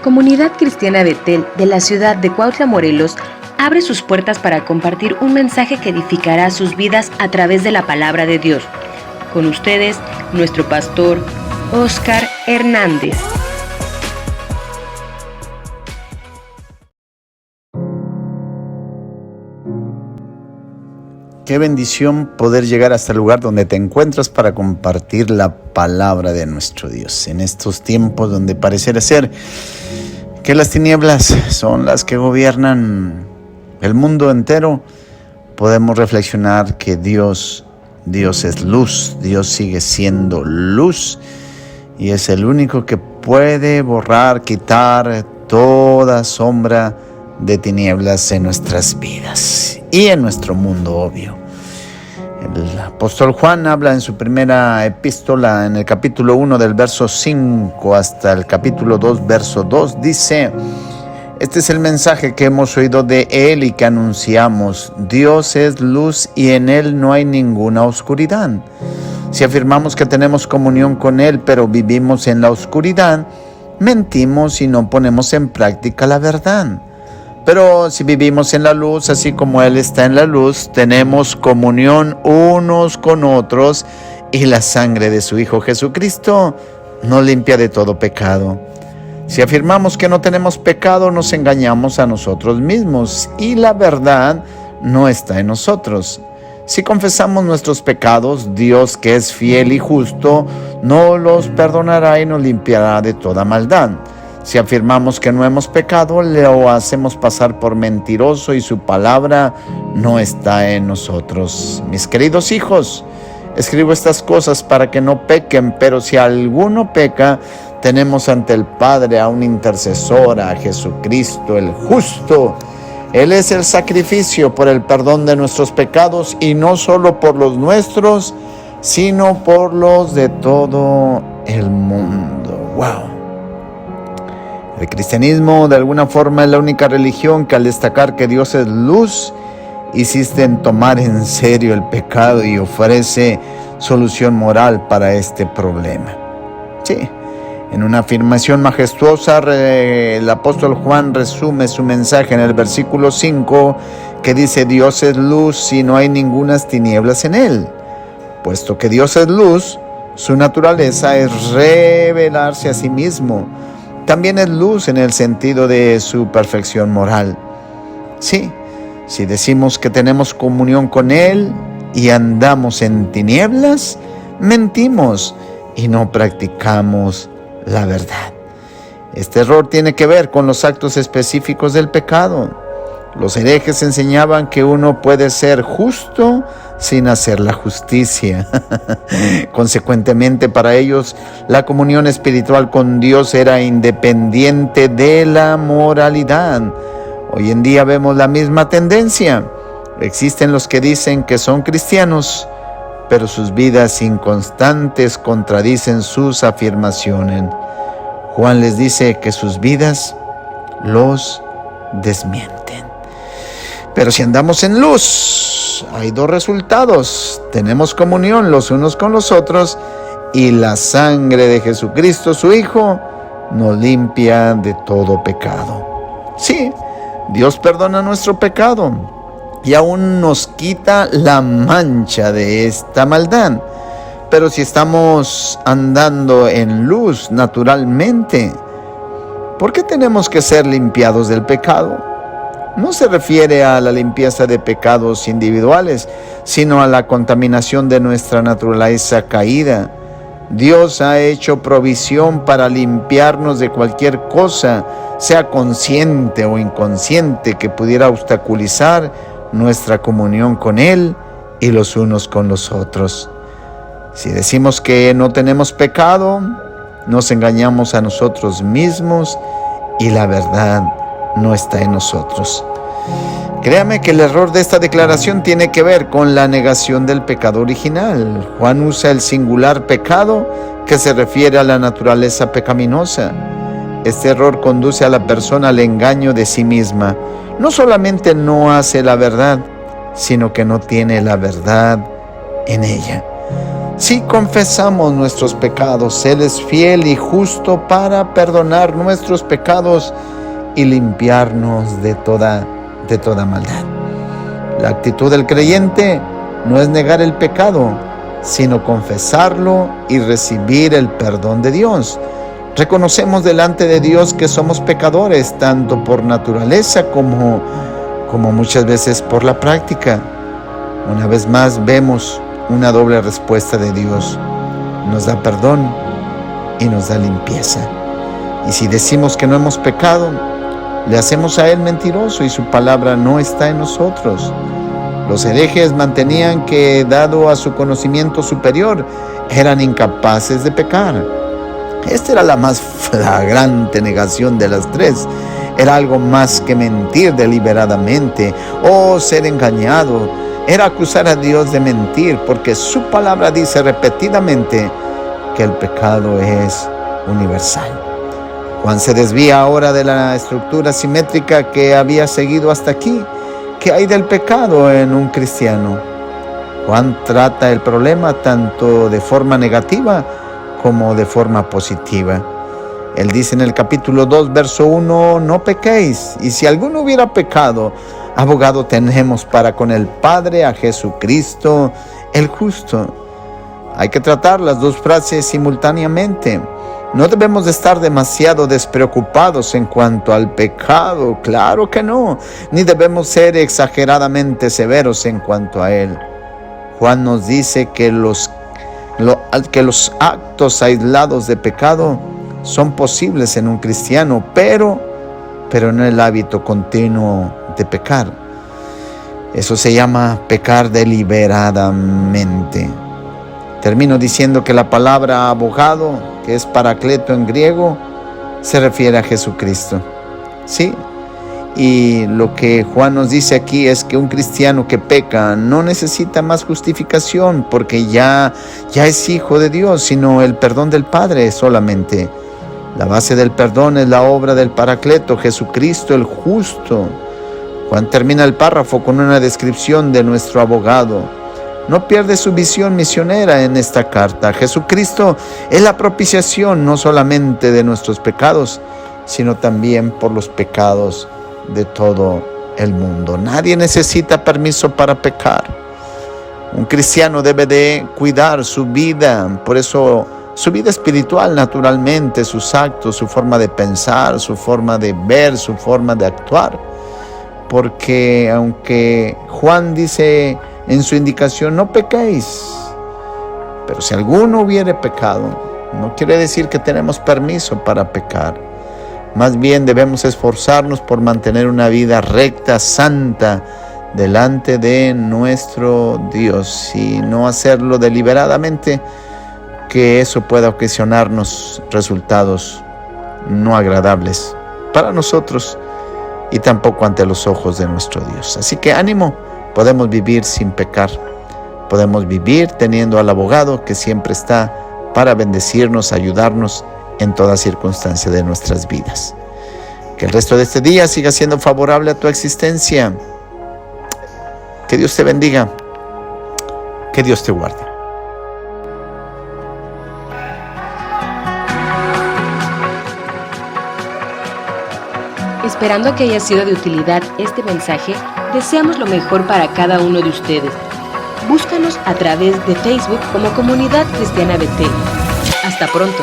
Comunidad Cristiana Betel de la ciudad de Cuautla, Morelos, abre sus puertas para compartir un mensaje que edificará sus vidas a través de la palabra de Dios. Con ustedes, nuestro pastor, Oscar Hernández. Qué bendición poder llegar hasta el lugar donde te encuentras para compartir la palabra de nuestro Dios. En estos tiempos donde pareciera ser que las tinieblas son las que gobiernan el mundo entero, podemos reflexionar que Dios es luz, Dios sigue siendo luz y es el único que puede borrar, quitar toda sombra de tinieblas en nuestras vidas y en nuestro mundo, obvio. El apóstol Juan habla en su primera epístola, en el capítulo 1 del verso 5 hasta el capítulo 2, verso 2, dice: este es el mensaje que hemos oído de Él y que anunciamos. Dios es luz y en Él no hay ninguna oscuridad. Si afirmamos que tenemos comunión con Él, pero vivimos en la oscuridad, mentimos y no ponemos en práctica la verdad. Pero si vivimos en la luz, así como Él está en la luz, tenemos comunión unos con otros y la sangre de su Hijo Jesucristo nos limpia de todo pecado. Si afirmamos que no tenemos pecado, nos engañamos a nosotros mismos y la verdad no está en nosotros. Si confesamos nuestros pecados, Dios, que es fiel y justo, nos los perdonará y nos limpiará de toda maldad. Si afirmamos que no hemos pecado, lo hacemos pasar por mentiroso y su palabra no está en nosotros. Mis queridos hijos, escribo estas cosas para que no pequen, pero si alguno peca, tenemos ante el Padre a un intercesor, a Jesucristo el justo. Él es el sacrificio por el perdón de nuestros pecados y no solo por los nuestros, sino por los de todo el mundo. ¡Wow! El cristianismo de alguna forma es la única religión que al destacar que Dios es luz, insiste en tomar en serio el pecado y ofrece solución moral para este problema. Sí, en una afirmación majestuosa, el apóstol Juan resume su mensaje en el versículo 5, que dice: Dios es luz y no hay ningunas tinieblas en Él. Puesto que Dios es luz, su naturaleza es revelarse a sí mismo. También es luz en el sentido de su perfección moral. Sí, si decimos que tenemos comunión con Él y andamos en tinieblas, mentimos y no practicamos la verdad. Este error tiene que ver con los actos específicos del pecado. Los herejes enseñaban que uno puede ser justo sin hacer la justicia. Consecuentemente, para ellos, la comunión espiritual con Dios era independiente de la moralidad. Hoy en día vemos la misma tendencia. Existen los que dicen que son cristianos, pero sus vidas inconstantes contradicen sus afirmaciones. Juan les dice que sus vidas los desmienten. Pero si andamos en luz, hay dos resultados. Tenemos comunión los unos con los otros y la sangre de Jesucristo, su Hijo, nos limpia de todo pecado. Sí, Dios perdona nuestro pecado y aún nos quita la mancha de esta maldad. Pero si estamos andando en luz naturalmente, ¿por qué tenemos que ser limpiados del pecado? No se refiere a la limpieza de pecados individuales, sino a la contaminación de nuestra naturaleza caída. Dios ha hecho provisión para limpiarnos de cualquier cosa, sea consciente o inconsciente, que pudiera obstaculizar nuestra comunión con Él y los unos con los otros. Si decimos que no tenemos pecado, nos engañamos a nosotros mismos y la verdad no está en nosotros. Créame que el error de esta declaración tiene que ver con la negación del pecado original. Juan usa el singular pecado que se refiere a la naturaleza pecaminosa. Este error conduce a la persona al engaño de sí misma. No solamente no hace la verdad, sino que no tiene la verdad en ella. Si confesamos nuestros pecados, Él es fiel y justo para perdonar nuestros pecados y limpiarnos de toda maldad. La actitud del creyente no es negar el pecado, sino confesarlo y recibir el perdón de Dios. Reconocemos delante de Dios que somos pecadores, tanto por naturaleza como muchas veces por la práctica. Una vez más vemos una doble respuesta de Dios. Nos da perdón y nos da limpieza. Y si decimos que no hemos pecado, le hacemos a Él mentiroso y su palabra no está en nosotros. Los herejes mantenían que, dado a su conocimiento superior, eran incapaces de pecar. Esta era la más flagrante negación de las tres. Era algo más que mentir deliberadamente o ser engañado. Era acusar a Dios de mentir, porque su palabra dice repetidamente que el pecado es universal. Juan se desvía ahora de la estructura simétrica que había seguido hasta aquí. ¿Qué hay del pecado en un cristiano? Juan trata el problema tanto de forma negativa como de forma positiva. Él dice en el capítulo 2, verso 1, no pequéis, y si alguno hubiera pecado, abogado tenemos para con el Padre a Jesucristo el justo. Hay que tratar las dos frases simultáneamente. No debemos de estar demasiado despreocupados en cuanto al pecado, claro que no, ni debemos ser exageradamente severos en cuanto a él. Juan nos dice que los actos aislados de pecado son posibles en un cristiano, pero no el hábito continuo de pecar. Eso se llama pecar deliberadamente. Termino diciendo que la palabra abogado, que es paracleto en griego, se refiere a Jesucristo. Sí, y lo que Juan nos dice aquí es que un cristiano que peca no necesita más justificación porque ya es hijo de Dios, sino el perdón del Padre solamente. La base del perdón es la obra del Paracleto, Jesucristo el justo. Juan termina el párrafo con una descripción de nuestro abogado. No pierde su visión misionera en esta carta. Jesucristo es la propiciación no solamente de nuestros pecados, sino también por los pecados de todo el mundo. Nadie necesita permiso para pecar. Un cristiano debe de cuidar su vida, por eso su vida espiritual naturalmente, sus actos, su forma de pensar, su forma de ver, su forma de actuar. Porque aunque Juan dice en su indicación, no pequéis, pero si alguno hubiere pecado, no quiere decir que tenemos permiso para pecar. Más bien debemos esforzarnos por mantener una vida recta, santa, delante de nuestro Dios y no hacerlo deliberadamente, que eso pueda ocasionarnos resultados no agradables para nosotros y tampoco ante los ojos de nuestro Dios. Así que ánimo, podemos vivir sin pecar, podemos vivir teniendo al abogado que siempre está para bendecirnos, ayudarnos en toda circunstancia de nuestras vidas. Que el resto de este día siga siendo favorable a tu existencia. Que Dios te bendiga, que Dios te guarde. Esperando que haya sido de utilidad este mensaje, deseamos lo mejor para cada uno de ustedes. Búscanos a través de Facebook como Comunidad Cristiana Betel. Hasta pronto.